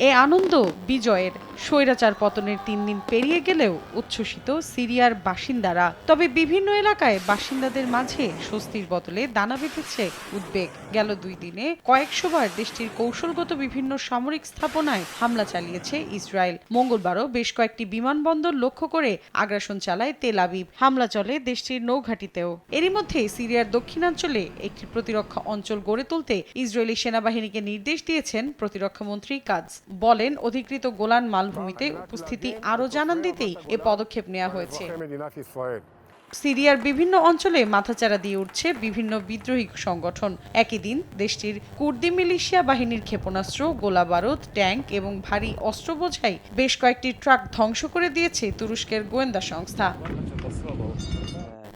এ আনন্দ বিজয়ের। স্বৈরাচার পতনের ৩ দিন পেরিয়ে গেলেও উচ্ছ্বসিত সিরিয়ার বাসিন্দারা। তবে বিভিন্ন এলাকায় বাসিন্দাদের মাঝে স্বস্তির বদলে দানা বেঁধেছে উদ্বেগ। গেল ২ দিনে কয়েকশোবার দেশটির কৌশলগত বিভিন্ন সামরিক স্থাপনায় হামলা চালিয়েছে ইসরায়েল। মঙ্গলবারও বেশ কয়েকটি বিমানবন্দর লক্ষ্য করে আগ্রাসন চালায় তেল আবিব। হামলা চলে দেশটির নৌঘাঁটিতেও। এরই মধ্যে সিরিয়ার দক্ষিণাঞ্চলে একটি প্রতিরক্ষা অঞ্চল গড়ে তুলতে ইসরায়েলি সেনাবাহিনীকে নির্দেশ দিয়েছেন প্রতিরক্ষামন্ত্রী কাজ। বলেন, অধিকৃত গোলান মালভূমিতে উপস্থিতি আরও জানান দিতেই এ পদক্ষেপ নেওয়া হয়েছে। সিরিয়ার বিভিন্ন অঞ্চলে মাথাচাড়া দিয়ে উঠছে বিভিন্ন বিদ্রোহী সংগঠন। একই দিন দেশটির কুর্দি মিলিশিয়া বাহিনীর ক্ষেপণাস্ত্র, গোলাবারুদ, ট্যাঙ্ক এবং ভারী অস্ত্র বোঝাই বেশ কয়েকটি ট্রাক ধ্বংস করে দিয়েছে তুরস্কের গোয়েন্দা সংস্থা।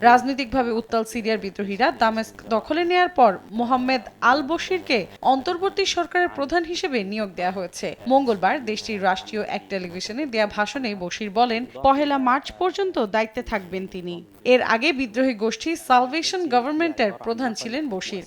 রাজনৈতিকভাবে উত্তাল সিরিয়ার বিদ্রোহীরা দামেস্ক দখলে নেয়ার পর মোহাম্মদ আল বশিরকে অন্তর্বর্তী সরকারের প্রধান হিসেবে নিয়োগ দেওয়া হয়েছে। মঙ্গলবার দেশটির রাষ্ট্রীয় এক টেলিভিশনে দেয়া ভাষণে বশির বলেন, ১ মার্চ পর্যন্ত দায়িত্বে থাকবেন তিনি। এর আগে বিদ্রোহী গোষ্ঠী সালভেশন গভর্নমেন্টের প্রধান ছিলেন বশির।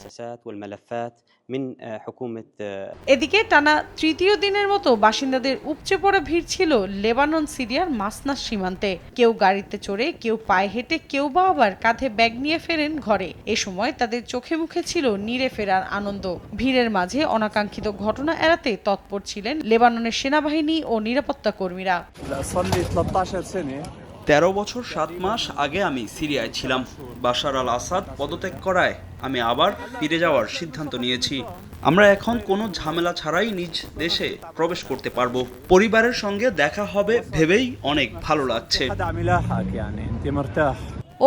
এদিকে টানা তৃতীয় দিনের মতো বাসিন্দাদের উপচে পড়া ভিড় ছিল লেবানন সিরিয়ার মাসনাস সীমান্তে। কেউ গাড়িতে চড়ে, কেউ পায়ে হেঁটে, কেউ বা আবার কাঁধে ব্যাগ নিয়ে ফেরেন ঘরে। এ সময় তাদের চোখে মুখে ছিল নিরে ফেরার আনন্দ। ভিড়ের মাঝে অনাকাঙ্ক্ষিত ঘটনা এড়াতে তৎপর ছিলেন লেবাননের সেনাবাহিনী ও নিরাপত্তা কর্মীরা। ১৩ বছর ৭ মাস আগে আমি সিরিয়ায় ছিলাম। বাশার আল আসাদ পদত্যাগ করায় আমি আবার ফিরে যাওয়ার সিদ্ধান্ত নিয়েছি। আমরা এখন কোনো ঝামেলা ছাড়াই নিজ দেশে প্রবেশ করতে পারবো। পরিবারের সঙ্গে দেখা হবে ভেবেই অনেক ভালো লাগছে।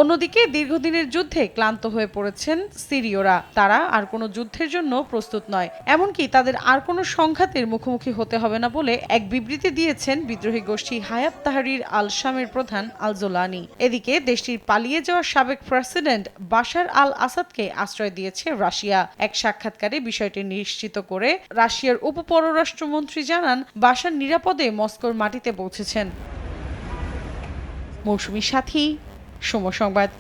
অন্যদিকে দীর্ঘদিনের যুদ্ধে ক্লান্ত হয়ে পড়েছেন সিরীয়রা। তারা আর কোনো যুদ্ধের জন্য প্রস্তুত নয়, এমনকি তাদের আর কোনো সংঘাতের মুখোমুখি হতে হবে না বলে এক বিবৃতি দিয়েছেন বিদ্রোহী গোষ্ঠী হায়াত তাহরির আল শামের প্রধান আল জোলানি। এদিকে দেশটির পালিয়ে যাওয়া সাবেক প্রেসিডেন্ট বাশার আল আসাদকে আশ্রয় দিয়েছে রাশিয়া। এক সাক্ষাৎকারে বিষয়টি নিশ্চিত করে রাশিয়ার উপপররাষ্ট্রমন্ত্রী জানান, বাশার নিরাপদে মস্কোর মাটিতে পৌঁছেছেন। মৌসুমী সাথী, সময় সংবাদ।